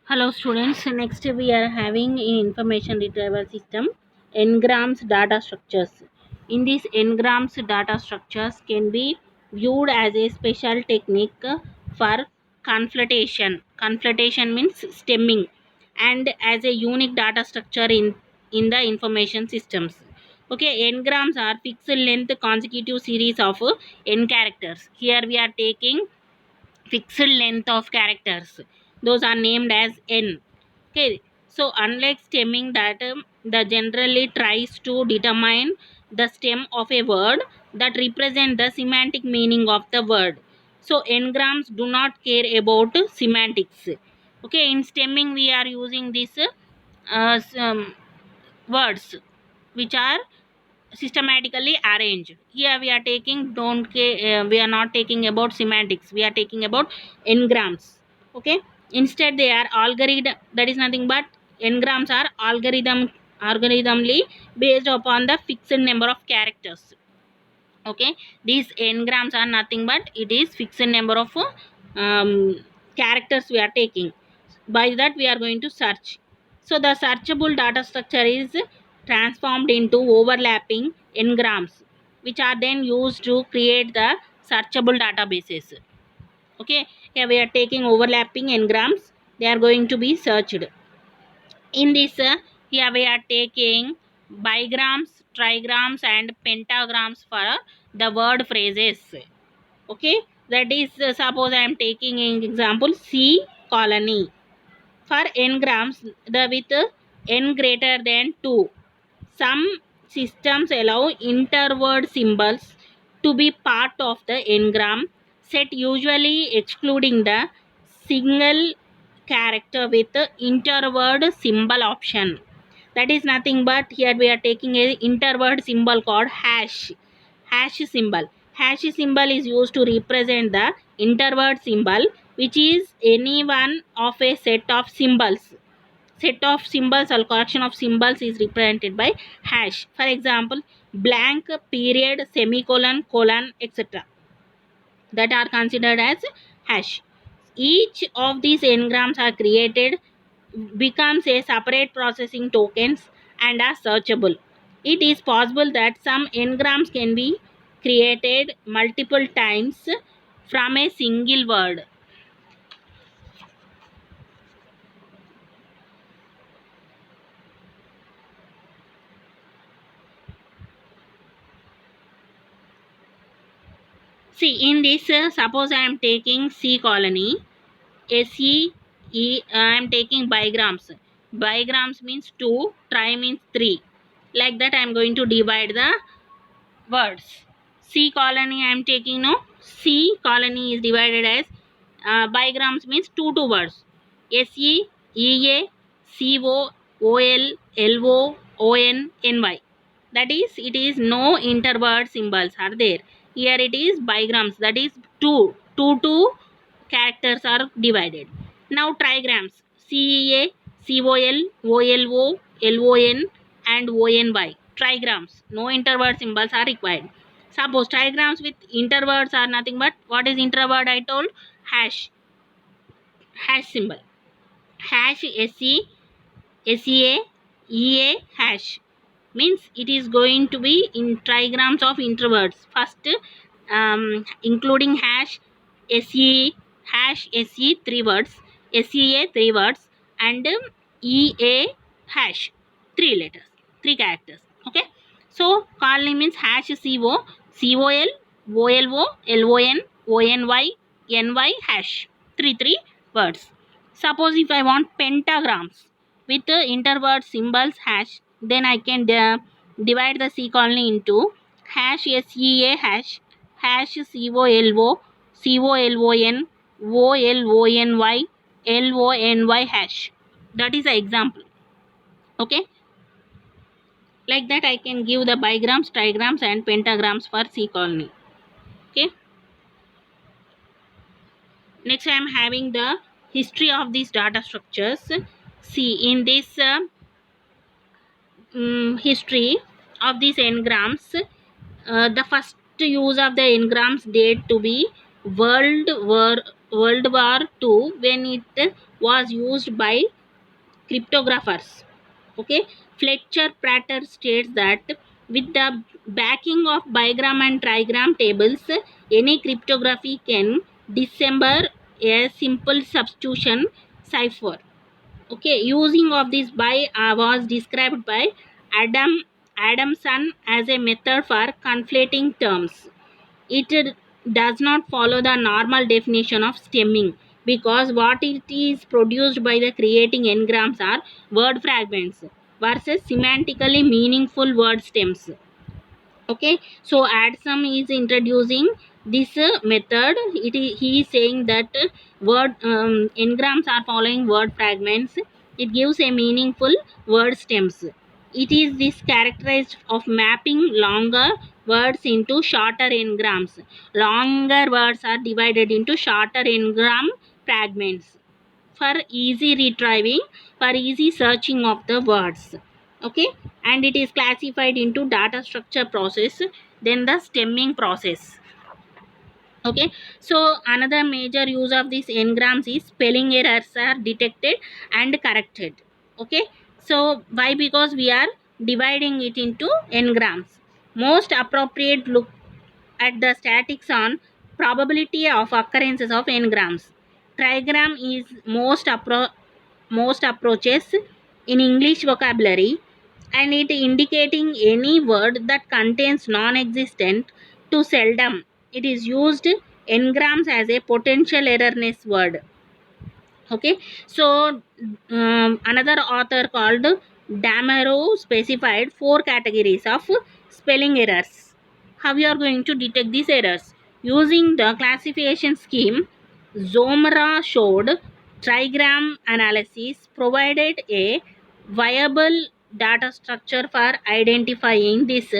Hello students, next we are having in information retrieval system n-grams data structures. In these n-grams data structures can be viewed as a special technique for conflation. Conflation means stemming, and as a unique data structure in the information systems. Okay, n-grams are fixed length consecutive series of n characters. Here we are taking fixed length of characters, those are named as n. Okay, so unlike stemming that the generally tries to determine the stem of a word that represent the semantic meaning of the word, so n-grams do not care about semantics. Okay, in stemming we are using this some words which are systematically arranged. Here we are taking we are not taking about semantics, we are taking about n-grams. Okay, instead they are algorithm, that is nothing but n-grams are algorithmically based upon the fixed number of characters. Okay, these n-grams are nothing but it is fixed number of um, characters we are taking. By that we are going to search. So the searchable data structure is transformed into overlapping n-grams, which are then used to create the searchable databases. Okay, here we are taking overlapping n-grams, they are going to be searched. In this here we are taking bigrams, trigrams and pentagrams for the word phrases. Okay, that is suppose I am taking an example C colony. For n-grams, the with n greater than 2, some systems allow interword symbols to be part of the n-gram set, usually excluding the single character with the interword symbol option. That is nothing but here we are taking a interword symbol called hash symbol. Hash symbol is used to represent the interword symbol, which is any one of a set of symbols. Set of symbols or collection of symbols is represented by hash. For example, blank, period, semicolon, colon, etc., that are considered as hash. Each of these n-grams are created becomes a separate processing tokens and are searchable. It is possible that some n-grams can be created multiple times from a single word. See, in this, suppose I am taking C colony, I am taking bigrams. Bigrams means 2, tri means 3. Like that, I am going to divide the words. C colony I am taking, no. C colony is divided as bigrams means 2 words. SE, EA, CO, OL, LO, ON, NY. That is, it is no interword symbols are there. Here it is bigrams, that is 2 characters are divided. Now trigrams CEA, COL, OLO, LON and ONY. Trigrams, no interword symbols are required. Suppose trigrams with interwords are nothing but, what is interword I told? Hash symbol. Hash SE, SEA, EA hash means it is going to be in trigrams of interwords. First, including hash, SE, hash SE 3 words, SEA 3 words, and EA hash 3 letters, 3 characters. Okay, so colony means hash CO, COL, OLO, LON, ONY, NY hash 3 words. Suppose if I want pentagrams with the interword symbols hash, then I can divide the C colony into hash SEA hash, hash COLO, COLON, OLONY, LONY hash. That is the example. Okay, like that I can give the bigrams, trigrams and pentagrams for C colony. Okay, next I am having the history of these data structures. See, in this history of these n-grams, the first use of the n-grams date to be World War World War II when it was used by cryptographers. Okay, Fletcher Prater states that with the backing of bigram and trigram tables, any cryptography can dissemble a simple substitution cipher. Okay, using of this by was described by Adam Adamson as a method for conflating terms. It does not follow the normal definition of stemming because what it is produced by the creating engrams are word fragments versus semantically meaningful word stems. Okay, so Adsum is introducing this method. He is saying that word engrams are following word fragments. It gives a meaningful word stems. It is this characterized of mapping longer words into shorter engrams. Longer words are divided into shorter engram fragments for easy retrieving, for easy searching of the words. Okay, and it is classified into data structure process, then the stemming process. Okay, so another major use of these engrams is spelling errors are detected and corrected. Okay, so why? Because we are dividing it into engrams. Most appropriate look at the statics on probability of occurrences of engrams. Trigram is most approaches in English vocabulary, and it indicating any word that contains non-existent to seldom. It is used engrams as a potential erroneous word. Okay, so another author called Damaro specified four categories of spelling errors. How you are going to detect these errors? Using the classification scheme, Zomra showed trigram analysis provided a viable data structure for identifying these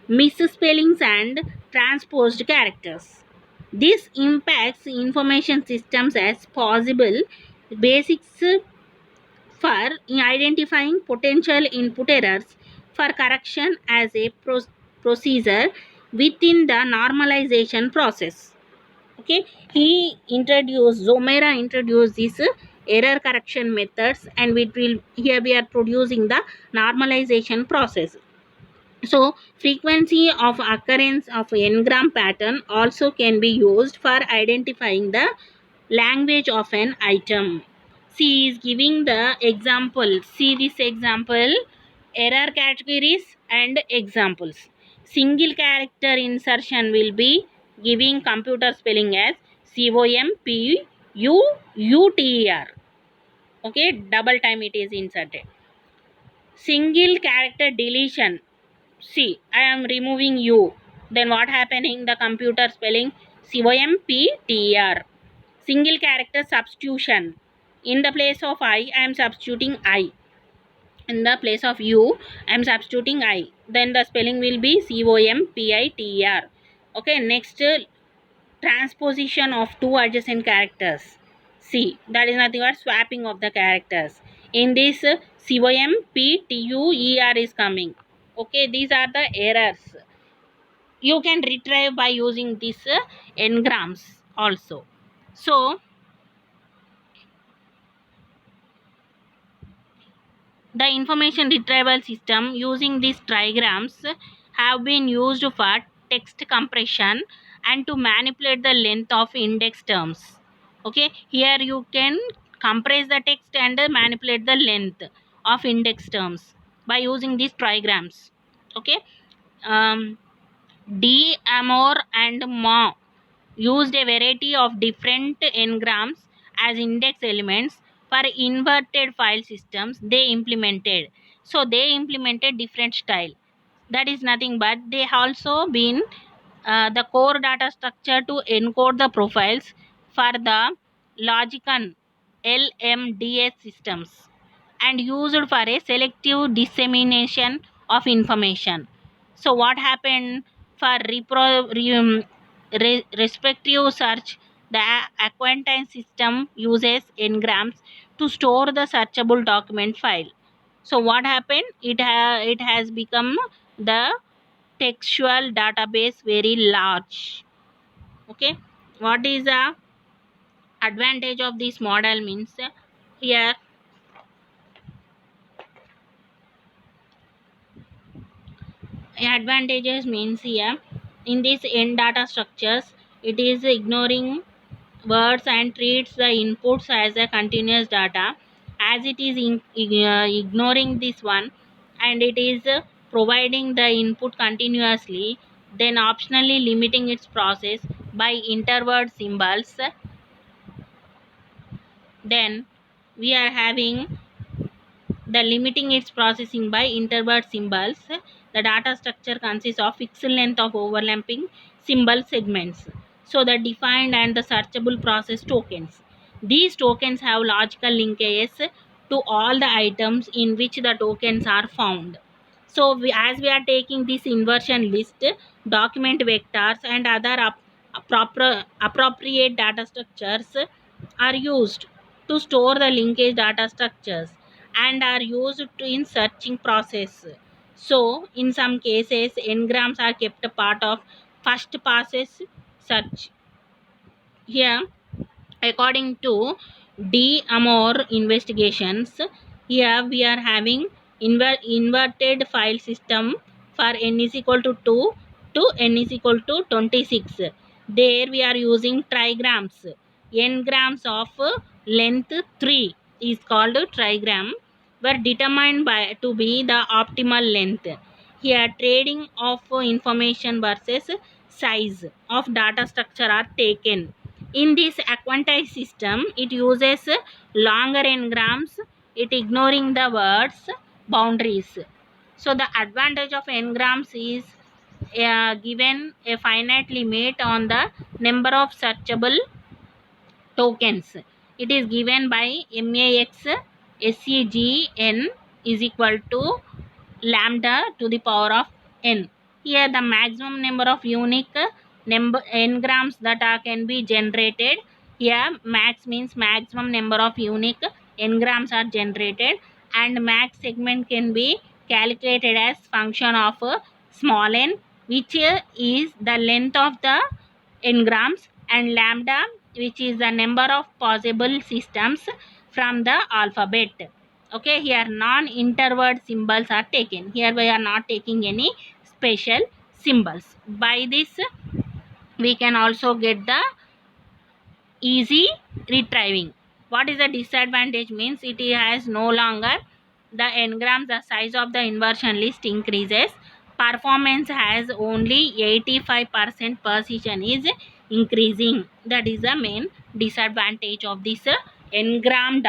misspellings and transposed characters. This impacts information systems as possible basics for identifying potential input errors for correction as a procedure within the normalization process. Okay, Zomera introduced these error correction methods, and we are producing the normalization process. So frequency of occurrence of engram pattern also can be used for identifying the language of an item. She is giving the example. See this example, error categories and examples. Single character insertion will be giving computer spelling as COMPUTER. Okay, double time it is inserted. Single character deletion. See, I am removing U. Then what happening? The computer spelling COMPTER. Single character substitution. In the place of I am substituting I. In the place of U, I am substituting I. Then the spelling will be COMPITER. Okay, next transposition of two adjacent characters. See, that is nothing but swapping of the characters. In this, COMPTUER is coming. Okay, these are the errors. You can retrieve by using this engrams also. So, the information retrieval system using these trigrams have been used for text compression and to manipulate the length of index terms. Okay, here you can compress the text and manipulate the length of index terms by using these trigrams. Okay, um, D. Amor and Ma used a variety of different engrams as index elements for inverted file systems they implemented. So they implemented different style. That is nothing but they also been the core data structure to encode the profiles for the Logicon LMDS systems and used for a selective dissemination of information. So what happened for respective search? The acquaintance system uses engrams to store the searchable document file. So what happened? It has become the textual database very large. Okay, what is a Advantage of this model means here advantages means here in these n data structures it is ignoring words and treats the inputs as a continuous data, as it is ignoring this one and it is providing the input continuously, then optionally limiting its process by interword symbols. Then we are having the limiting its processing by interword symbols. The data structure consists of fixed length of overlapping symbol segments. So the defined and the searchable process tokens. These tokens have logical linkages to all the items in which the tokens are found. So as we are taking this inversion list, document vectors and other appropriate data structures are used to store the linkage data structures and are used to in searching process. So in some cases n-grams are kept a part of first passes search. Here according to D. Amor investigations, here we are having inverted file system for n is equal to 2 to n is equal to 26. There we are using trigrams. N grams of length 3 is called trigram were determined by to be the optimal length. Here trading of information versus size of data structure are taken. In this quantized system, it uses longer n-grams, it ignoring the words boundaries. So the advantage of n-grams is given a finite limit on the number of searchable tokens. It is given by max SEGN is equal to lambda to the power of n. Here the maximum number of unique number n-grams that can be generated. Here max means maximum number of unique n-grams are generated and max segment can be calculated as function of small n, which is the length of the n-grams, and lambda, which is the number of possible systems from the alphabet. Okay, here non-interword symbols are taken. Here we are not taking any special symbols. By this we can also get the easy retrieving. What is the disadvantage means it has no longer the n-grams, the size of the inversion list increases, performance has only 85% precision is increasing. That is the main disadvantage of this n-gram